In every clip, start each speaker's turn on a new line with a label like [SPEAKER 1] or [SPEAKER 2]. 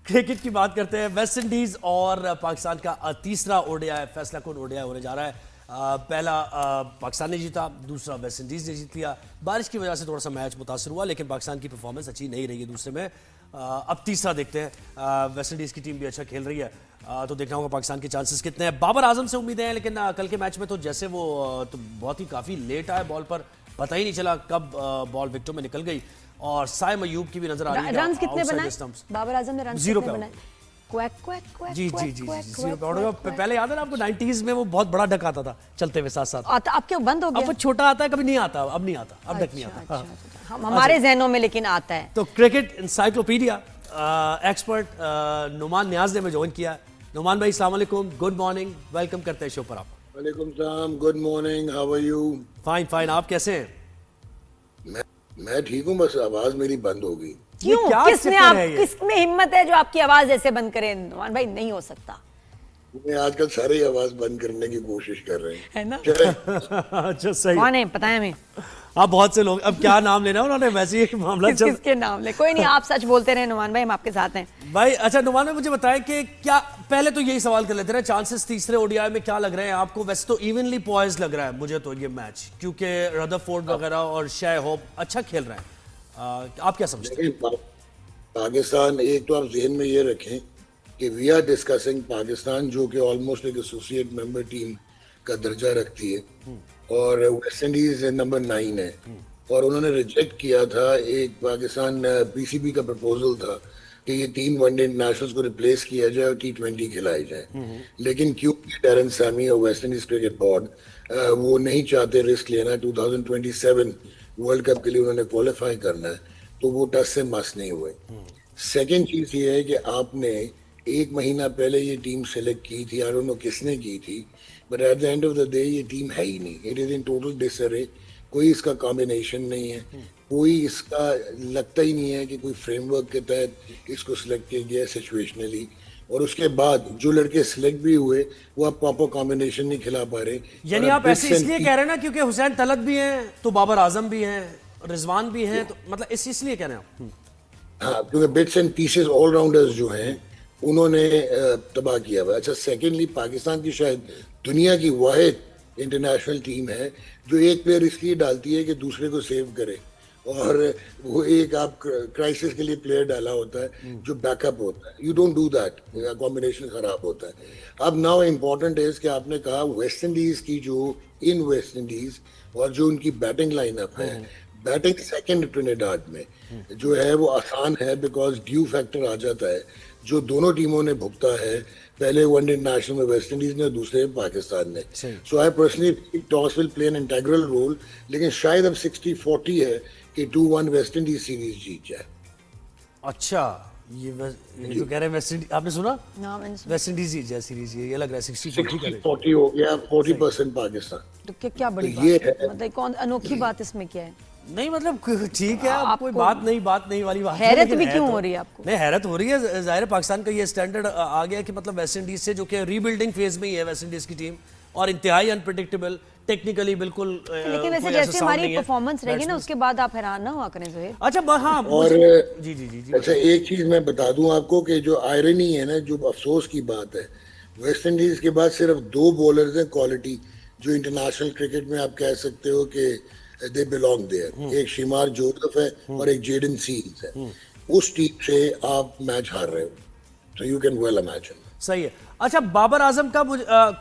[SPEAKER 1] Cricket की बात करते हैं। वेस्ट इंडीज और पाकिस्तान का तीसरा ओडीआई फैसला कुन ओडीआई होने जा रहा है। पहला पाकिस्तान ने जीता, दूसरा वेस्ट इंडीज ने जीत लिया। बारिश की वजह से थोड़ा सा मैच मुतासर हुआ, लेकिन पाकिस्तान की परफॉर्मेंस अच्छी नहीं रही है दूसरे में। अब तीसरा देखते हैं। वेस्ट इंडीज की टीम भी अच्छा खेल रही है, तो देखना होगा पाकिस्तान के चांसेस कितने हैं। बाबर आजम से उम्मीदें हैं, लेकिन कल के मैच में तो जैसे वो तो बहुत ही काफ़ी लेट आए बॉल पर, पता ही नहीं चला कब बॉल विकेटों में निकल गई। और साइम अयूब की भी नजर आ रही है।
[SPEAKER 2] रन कितने बनाए बाबर आजम ने? रन
[SPEAKER 1] जीरो
[SPEAKER 2] कितने
[SPEAKER 1] पे
[SPEAKER 2] बनाए? क्वैक क्वैक क्वैक
[SPEAKER 1] जी जी जी
[SPEAKER 2] क्वैक,
[SPEAKER 1] जीरो पे।
[SPEAKER 2] क्वैक,
[SPEAKER 1] और
[SPEAKER 2] क्वैक।
[SPEAKER 1] पहले याद है ना आपको 90s में वो बहुत बड़ा डक आता था चलते हुए साथ साथ।
[SPEAKER 2] अब क्यों बंद हो
[SPEAKER 1] अब
[SPEAKER 2] गया?
[SPEAKER 1] वो छोटा आता है, कभी नहीं आता, अब नहीं आता, अब डक नहीं आता।
[SPEAKER 2] अच्छा,
[SPEAKER 1] हाँ।
[SPEAKER 2] अच्छा। हमारे जहनों में लेकिन आता है।
[SPEAKER 1] तो क्रिकेट इंसाइक्लोपीडिया एक्सपर्ट नुमान नियाज ने हमें ज्वाइन किया। नुमान भाई अस्सलाम वालेकुम, गुड मॉर्निंग, वेलकम करते हैं शो पर आप।
[SPEAKER 3] वालेकुम सलाम, good morning, how are you?
[SPEAKER 1] Fine fine, आप कैसे हैं?
[SPEAKER 3] मैं ठीक हूँ, बस आवाज मेरी बंद हो गई।
[SPEAKER 2] क्यों?
[SPEAKER 1] क्या
[SPEAKER 2] किसमें
[SPEAKER 1] चक्कर है ये?
[SPEAKER 2] किसमें हिम्मत है जो आपकी आवाज ऐसे बंद करे? नुमान भाई नहीं हो सकता
[SPEAKER 3] मैं आजकल सारे आवाज बंद करने की कोशिश कर रहे हैं।
[SPEAKER 2] है ना?
[SPEAKER 1] अच्छा सही।
[SPEAKER 2] कौन है पता है हमें?
[SPEAKER 1] हाँ बहुत से लोग, अब क्या नाम लेना उन्होंने, वैसे ही मामला चल।
[SPEAKER 2] किसके नाम ले? कोई नहीं, आप सच बोलते रहे नुमान भाई, हम आपके साथ हैं।
[SPEAKER 1] भाई अच्छा नुमान भाई मुझे बताएं कि क्या, पहले तो यही सवाल कर लेते हैं, चांसेस तीसरे ओडीआई में क्या लग रहे हैं आपको? वैसे तो इवनली पॉइज लग रहा है मुझे तो ये मैच, क्योंकि रदरफोर्ड वगैरह और शाय होप अच्छा खेल रहे हैं। आप क्या समझते हैं?
[SPEAKER 3] लेकिन पाकिस्तान, एक तो आप जहन में ये रखें कि वी आर डिस्कसिंग पाकिस्तान, जो कि ऑलमोस्ट एक एसोसिएट मेंबर टीम का दर्जा रखती है, और वेस्ट इंडीज नंबर 9 है। और उन्होंने रिजेक्ट किया था, एक पाकिस्तान पीसीबी का प्रपोजल था कि ये 3 वनडे इंटरनेशनल्स को रिप्लेस किया जाए और T20 खिलाई जाए। लेकिन क्योंकि डैरन सैमी और वेस्ट इंडीज क्रिकेट बोर्ड वो नहीं चाहते रिस्क लेना, 2027 वर्ल्ड कप के लिए उन्होंने क्वालिफाई करना है, तो वो टस से मस नहीं हुए। सेकेंड चीज ये है कि आपने एक महीना पहले ये टीम सेलेक्ट की थी, आई डोंट नो किसने की थी, but at the end of the day ये टीम है ही नहीं, इट इज इन टोटल डिसअरे। कोई इसका कॉम्बिनेशन नहीं है, कोई इसका लगता ही नहीं है कि कोई फ्रेमवर्क के तहत इसको सिलेक्ट किया गया सिचुएशनली। और उसके बाद जो लड़के सिलेक्ट भी हुए वो आप प्रॉपर कॉम्बिनेशन नहीं खिला पा रहे।
[SPEAKER 1] यानी आप ऐसे इसलिए कह रहे हैं ना क्योंकि हुसैन तलत भी हैं, तो बाबर आजम भी हैं, रिजवान भी हैं, तो मतलब इसलिए कह रहे हैं आप?
[SPEAKER 3] हाँ, क्योंकि बिट्स एंड पीसेस ऑलराउंडर्स जो हैं उन्होंने तबाह किया हुआ। अच्छा, सेकेंडली पाकिस्तान की शायद दुनिया की वाहिद इंटरनेशनल टीम है जो एक प्लेयर इसलिए डालती है कि दूसरे को सेव करे, और वो एक आप क्राइसिस के लिए प्लेयर डाला होता है जो बैकअप होता है। You don't do that, combination खराब होता है। अब नाउ इम्पोर्टेंट है कि आपने कहा वेस्ट इंडीज की, जो इन वेस्ट इंडीज और जो उनकी बैटिंग लाइनअप है, बैटिंग सेकंड ट्रिनिडाद में जो है वो आसान है, बिकॉज ड्यू फैक्टर आ जाता है जो दोनों टीमों ने भुगता है, पहले वनडे इंटरनेशनल में वेस्ट इंडीज ने और दूसरे में पाकिस्तान ने। So I personally toss will play an integral role, लेकिन शायद अब 60-40 है कि 2-1 वेस्ट इंडीज सीरीज जीत जाए।
[SPEAKER 1] अच्छा, ये जो कह रहे हैं वेस्ट इंडीज, आपने सुना?
[SPEAKER 2] हाँ, मैंने सुना।
[SPEAKER 1] वेस्ट इंडीज जीत जाए सीरीज, ये लग रहा है 60-40 करे।
[SPEAKER 3] 60-40 हो गया, 40% पाकिस्तान।
[SPEAKER 2] तो क्या बड़ी
[SPEAKER 3] तो
[SPEAKER 2] बात
[SPEAKER 3] ये
[SPEAKER 2] है?
[SPEAKER 3] है।
[SPEAKER 2] मतलब कौन अनोखी बात इसमें क्या है?
[SPEAKER 1] नहीं मतलब ठीक है, अब कोई बात नहीं वाली बात है,
[SPEAKER 2] हैरत
[SPEAKER 1] लेकिन
[SPEAKER 2] भी
[SPEAKER 1] है
[SPEAKER 2] क्यों
[SPEAKER 1] तो।
[SPEAKER 2] हो रही है आपको?
[SPEAKER 1] नहीं, हैरत हो रही है, जाहिर है पाकिस्तान का ये स्टैंडर्ड आ गया कि मतलब वेस्ट इंडीज से, जो कि रीबिल्डिंग फेज में ही है वेस्ट इंडीज की टीम, और इंतहाई अनप्रेडिक्टेबल, टेक्निकली बिल्कुल
[SPEAKER 2] लेकिन वैसे जैसे हमारी परफॉर्मेंस रहेगी ना, उसके बाद आप हैरान ना हुआ करें जोहेर।
[SPEAKER 1] अच्छा हाँ
[SPEAKER 3] और
[SPEAKER 1] जी जी जी जी।
[SPEAKER 3] अच्छा, एक चीज मैं बता दूं आपको कि जो आयरनी है ना, जो अफसोस की बात है, वेस्ट इंडीज के बाद सिर्फ 2 बॉलर्स हैं क्वालिटी जो इंटरनेशनल क्रिकेट में आप कह सकते हो कि दे बिलोंग देयर। एक शिमार जोसेफ है और एक जेडन सील्स है। उस टीम से आप मैच हार रहे हो, तो यू कैन वेल इमेजिन।
[SPEAKER 1] सही है। अच्छा, बाबर आजम का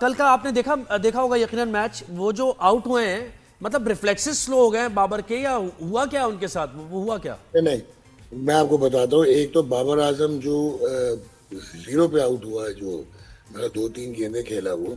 [SPEAKER 1] कल का आपने देखा होगा यकीनन मैच, वो जो आउट हुए हैं, मतलब रिफ्लेक्सेस स्लो हो गए हैं बाबर के, या हुआ क्या उनके साथ, वो हुआ क्या?
[SPEAKER 3] नहीं, मैं आपको बताता हूँ। एक तो बाबर आजम जो 0 पे आउट हुआ है, जो मतलब 2-3 गेंदें खेला वो,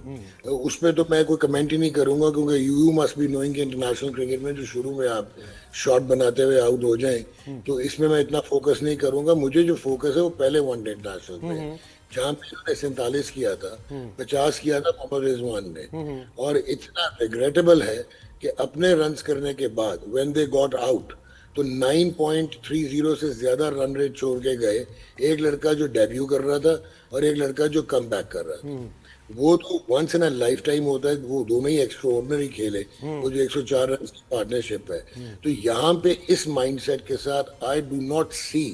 [SPEAKER 3] उस पर तो मैं कोई कमेंट ही नहीं करूंगा, क्योंकि यू मस्ट बी नोइंग कि इंटरनेशनल क्रिकेट में जो शुरू में आप शॉट बनाते हुए आउट हो जाएं, तो इसमें मैं इतना फोकस नहीं करूंगा। मुझे जो फोकस है वो पहले वनडे इंटरनेशनल पे, जहाँ पे उन्होंने 47 किया था, 50 किया था मोहम्मद रिजवान ने। और इतना रिग्रेटेबल है कि अपने रन्स करने के बाद व्हेन दे गॉट आउट, तो 9.30 से ज्यादा रन रेट छोड़ के गए। एक लड़का जो डेब्यू कर रहा था और एक लड़का जो कम बैक कर रहा था। वो तो once in a lifetime होता है, वो दोनों ही एक्स्ट्राऑर्डिनरी खेले। वो जो 104 रन की पार्टनरशिप है, तो यहाँ पे इस माइंडसेट के साथ आई डू नॉट सी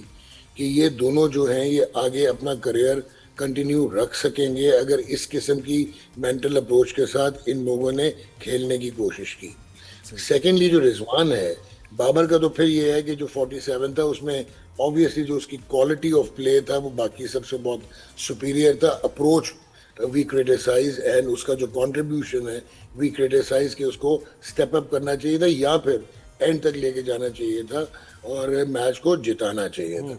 [SPEAKER 3] कि ये दोनों जो हैं ये आगे अपना करियर कंटिन्यू रख सकेंगे अगर इस किस्म की मेंटल अप्रोच के साथ इन लोगों ने खेलने की कोशिश की। सेकेंडली जो रिजवान है, बाबर का तो फिर ये है कि जो 47 था उसमें ऑब्वियसली जो उसकी क्वालिटी ऑफ प्ले था वो बाकी सबसे बहुत सुपीरियर था। अप्रोच वी क्रिटिसाइज एंड उसका जो कंट्रीब्यूशन है वी क्रिटिसाइज कि उसको स्टेप अप करना चाहिए था या फिर एंड तक लेके जाना चाहिए था और मैच को जिताना चाहिए था।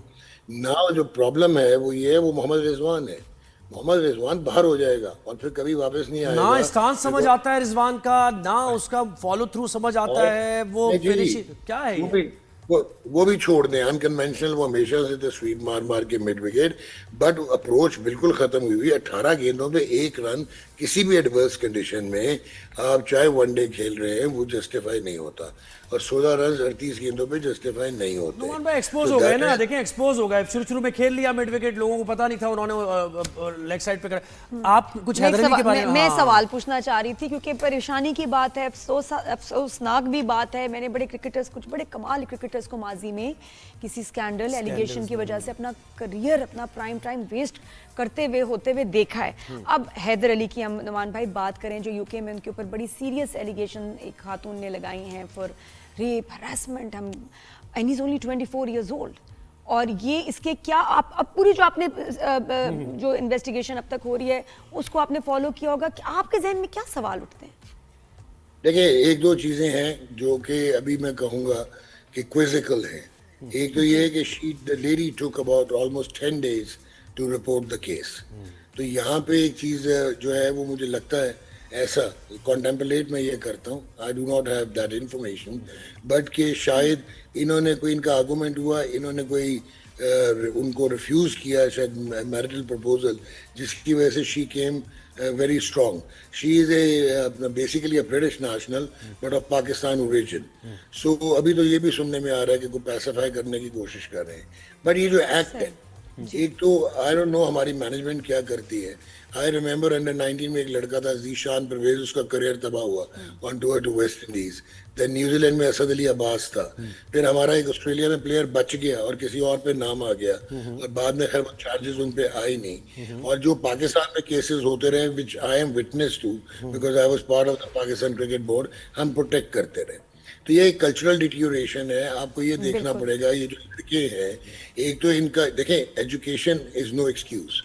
[SPEAKER 3] ना जो प्रॉब्लम है वो ये है, वो मोहम्मद रिजवान है। मोहम्मद रिजवान बाहर हो जाएगा और फिर कभी वापस नहीं आएगा।
[SPEAKER 1] ना स्टांस समझ आता है रिजवान का, ना उसका फॉलो थ्रू समझ आता है, वो
[SPEAKER 3] नहीं जी,
[SPEAKER 1] फिनिशिंग क्या है
[SPEAKER 3] वो
[SPEAKER 1] ये?
[SPEAKER 3] भी वो भी छोड़ दें अनकन्वेंशनल, वो हमेशा से थे स्वीप मार मार के मिड विकेट, बट अप्रोच बिल्कुल खत्म हुई। 18 गेंदों पे एक रन किसी भी एडवर्स कंडीशन में आप चाहे वनडे खेल रहे हैं वो जस्टिफाई नहीं होता और 16 रन 38 गेंदों पे जस्टिफाई नहीं होते।
[SPEAKER 1] नुमान भाई एक्सपोज हो गए ना, देखें एक्सपोज हो गए, शुरू में खेल लिया मिड विकेट, लोगों को पता नहीं था, उन्होंने लेग साइड पे करा। आप कुछ हैदर अली के बारे में?
[SPEAKER 2] मैं
[SPEAKER 1] हाँ।
[SPEAKER 2] सवाल पूछना चाह रही थी क्योंकि परेशानी की बात है, अफसोसनाक भी बात है। मैंने बड़े क्रिकेटर्स, कुछ बड़े कमाल क्रिकेटर्स को माजी में किसी स्कैंडल एलिगेशन की वजह से अपना करियर, अपना प्राइम टाइम वेस्ट करते हुए होते हुए देखा है। अब हैदर अली की हम नुमान भाई बात करें, जो यूके में उनके ऊपर बड़ी सीरियस एलिगेशन एक खातून ने लगाई हैं फॉर रेप हरासमेंट, हम and he is only 24 years old. और ये इसके क्या आप अब पूरी जो आपने जो इन्वेस्टिगेशन अब तक हो रही है उसको आपने फॉलो किया होगा, कि आपके जहन में क्या सवाल उठते हैं?
[SPEAKER 3] देखिए, एक दो चीजें हैं जो कि अभी मैं कहूंगा कि क्विजिकल हैं। एक तो ये है कि the lady took about almost 10 days to report the case. तो यहाँ पे एक चीज जो है वो मुझे लगता है ऐसा कॉन्टेम्पलेट मैं ये करता हूँ, I do not have that information, but कि शायद इन्होंने कोई, इनका आर्गूमेंट हुआ, इन्होंने कोई उनको रिफ्यूज किया शायद मैरिटल प्रपोजल, जिसकी वजह से she came very strong. She is basically a British national, but of Pakistan origin. So अभी तो ये भी सुनने में आ रहा है कि कोई पैसिफाई करने की कोशिश कर रहे हैं। बट ये जो एक्ट है, एक तो आई डोंट नो हमारी मैनेजमेंट क्या करती है। आई रिमेम्बर अंडर 19 में एक लड़का था जीशान परवेज, उसका करियर तबाह हुआ on tour to West Indies. Then New Zealand में असद अली अब्बास था, फिर हमारा एक ऑस्ट्रेलिया में प्लेयर बच गया और किसी और पे नाम आ गया और बाद में खैर चार्जेस उन पे आए नहीं। और जो पाकिस्तान में केसेस होते रहे which I am witness to because I was part of the Pakistan cricket board, हम प्रोटेक्ट करते रहे। तो ये एक कल्चरल डिटीरियोरेशन है। आपको ये देखना पड़ेगा, ये जो लड़के हैं, एक तो इनका देखें, एजुकेशन इज नो एक्सक्यूज।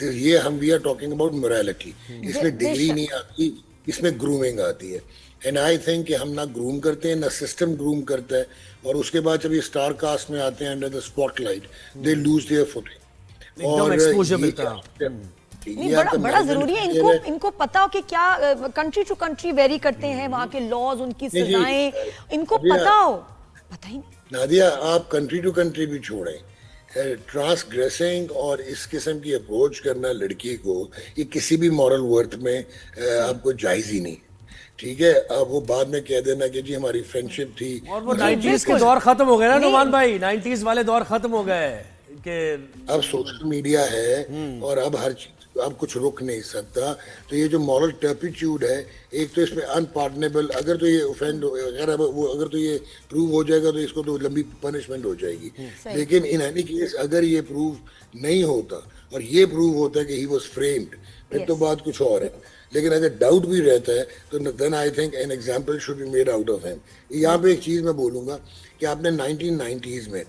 [SPEAKER 3] ये हम we are talking about morality, इसमें डिग्री नहीं आती, इसमें ग्रूमिंग आती है। एंड आई थिंक कि हम ना ग्रूम करते हैं, ना सिस्टम ग्रूम करता है, और उसके बाद जब ये स्टार कास्ट में आते हैं under the spotlight, they lose their footing और
[SPEAKER 1] एक्सपोजर मिलता है।
[SPEAKER 2] नहीं, बड़ा जरूरी है इनको पता हो कि क्या कंट्री टू कंट्री वेरी करते हैं, वहाँ के लॉज, उनकी सजाएं, इनको पता हो। पता ही नहीं
[SPEAKER 3] नादिया, आप कंट्री टू कंट्री भी छोड़ें, ट्रांसग्रेसिंग और इस किस्म की अप्रोच करना लड़की को, ये किसी भी मॉरल वर्थ में आपको जायज ही नहीं। ठीक है, अब वो बाद में कह देना कि जी हमारी फ्रेंडशिप थी,
[SPEAKER 1] और वो 90s के दौर खत्म हो गए ना नुमान भाई, 90s वाले दौर खत्म हो गए कि
[SPEAKER 3] अब सोशल मीडिया है और अब हर चीज, अब कुछ रुक नहीं सकता। तो ये जो मॉरल टर्पिट्यूड है, एक तो इसमें अनपार्डनेबल, अगर तो ये ऑफेंड, अगर तो ये प्रूव हो जाएगा तो इसको तो लंबी पनिशमेंट हो जाएगी। लेकिन इन एनी केस अगर ये प्रूव नहीं होता और ये प्रूव होता है कि ही वाज फ्रेम्ड, फिर तो बात कुछ और है। लेकिन अगर डाउट भी रहता है तो then I think an example should be made out of him. यहाँ पे एक चीज मैं बोलूंगा कि आपने 1990s में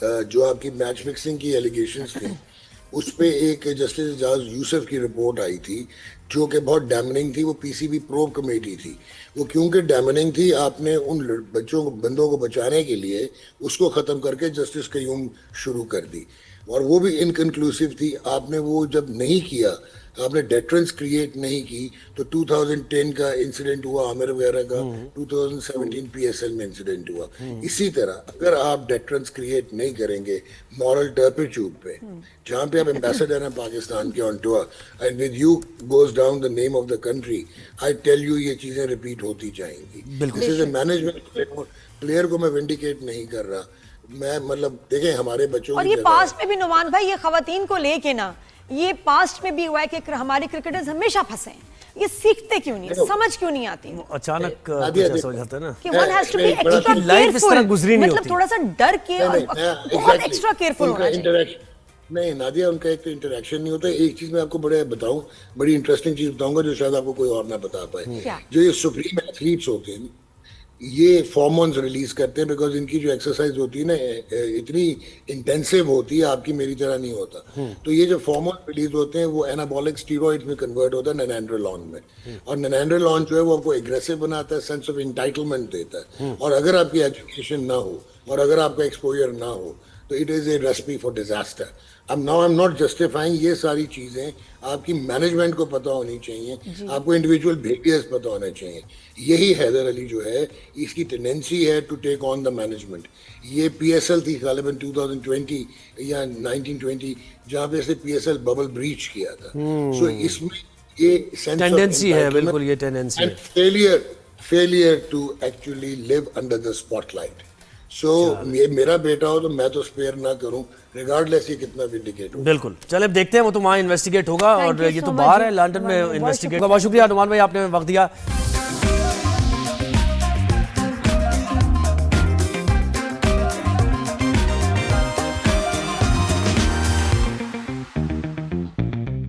[SPEAKER 3] जो आपकी मैच फिक्सिंग की एलिगेशंस थी, उस पे एक जस्टिस एजाज यूसुफ की रिपोर्ट आई थी जो कि बहुत डैमनिंग थी। वो पीसीबी प्रोब कमेटी थी। वो क्योंकि डैमनिंग थी, आपने उन बंदों को बचाने के लिए उसको ख़त्म करके जस्टिस कयूम शुरू कर दी, और वो भी इनकन्क्लूसिव थी। आपने वो जब नहीं किया, आपने डेटरेंस क्रिएट नहीं की, तो 2010 का इंसिडेंट हुआ आमिर वगैरह का, 2017 पीएसएल में इंसिडेंट हुआ। इसी तरह अगर आप डेटरेंस क्रिएट नहीं करेंगे मॉरल टर्पिट्यूड पे, जहाँ पे आप एम्बेसडर हैं पाकिस्तान के on tour, and with you goes down the name of the country, I tell you ये चीजें रिपीट होती जाएंगी। This is a management. Player को मैं विंडिकेट नहीं कर रहा, मैं मतलब देखें हमारे बच्चों
[SPEAKER 2] और ये पास्ट में भी नुमान भाई, ये खवातीन को लेके ना, ये पास्ट में भी हुआ है कि हमारे क्रिकेटर्स हमेशा फंसे हैं। ये सीखते क्यों नहीं, समझ क्यों नहीं आती
[SPEAKER 1] अचानक कुछ
[SPEAKER 3] नादिया,
[SPEAKER 1] ऐसा हो जाता है ना
[SPEAKER 2] कि one has to be
[SPEAKER 3] एक बड़ा-
[SPEAKER 2] extra
[SPEAKER 1] उनकी life इस तरह
[SPEAKER 2] careful,
[SPEAKER 1] गुजरी नहीं
[SPEAKER 2] मतलब
[SPEAKER 1] होती।
[SPEAKER 2] थोड़ा सा डर के और बहुत एक्स्ट्रा केयरफुल होना चाहिए।
[SPEAKER 3] इंटरेक्शन नहीं नादिया, उनका एक तो इंटरेक्शन नहीं होता। एक चीज मैं आपको बड़े बताऊं, बड़ी इंटरेस्टिंग चीज बताऊंगा जो शायद आपको कोई और ना बता पाए।
[SPEAKER 2] क्या?
[SPEAKER 3] जो ये सुप्रीम एथलीट्स होते हैं, ये फॉर्मोन्स रिलीज करते हैं, बिकॉज इनकी जो एक्सरसाइज होती है ना इतनी इंटेंसिव होती है, आपकी मेरी तरह नहीं होता। तो ये जो फॉर्मोन रिलीज होते हैं वो एनाबॉलिक स्टीरॉइड्स में कन्वर्ट होता है नैनोएंड्रोलॉन में, और नैनोएंड्रोलॉन जो है वो आपको एग्रेसिव बनाता है, सेंस ऑफ इंटाइटलमेंट देता है। और अगर आपकी एजुकेशन ना हो और अगर आपका एक्सपोजर ना हो तो it is a recipe for disaster. अब now I am not justifying, ये सारी चीजें आपकी मैनेजमेंट को पता होनी चाहिए, आपको इंडिविजुअल बिहेवियर्स पता होने चाहिए। यही हैदर अली जो है, इसकी टेंडेंसी है to take on the management. ये पीएसएल थी गालिबन 2020 या 1920 जहां पे से पीएसएल बबल ब्रीच किया था। सो इसमें ये सेंस
[SPEAKER 1] टेंडेंसी है, बिल्कुल ये टेंडेंसी
[SPEAKER 3] एंड
[SPEAKER 1] है।
[SPEAKER 3] Failure to actually live under the spotlight. So ये मेरा बेटा हो तो मैं तो स्पेयर ना करूं, रिगार्डलेस ये कितना भी इंडिकेट हो।
[SPEAKER 1] बिल्कुल, चले अब देखते हैं, वो तो वहाँ इन्वेस्टिगेट होगा
[SPEAKER 2] Thank
[SPEAKER 1] और
[SPEAKER 2] you
[SPEAKER 1] ये
[SPEAKER 2] so
[SPEAKER 1] तो
[SPEAKER 2] much
[SPEAKER 1] बाहर है
[SPEAKER 2] जी।
[SPEAKER 1] लंदन में
[SPEAKER 2] बहुत
[SPEAKER 1] इन्वेस्टिगेट
[SPEAKER 2] शुक्रिया।
[SPEAKER 1] बहुत शुक्रिया अनुमान भाई, आपने वक्त दिया।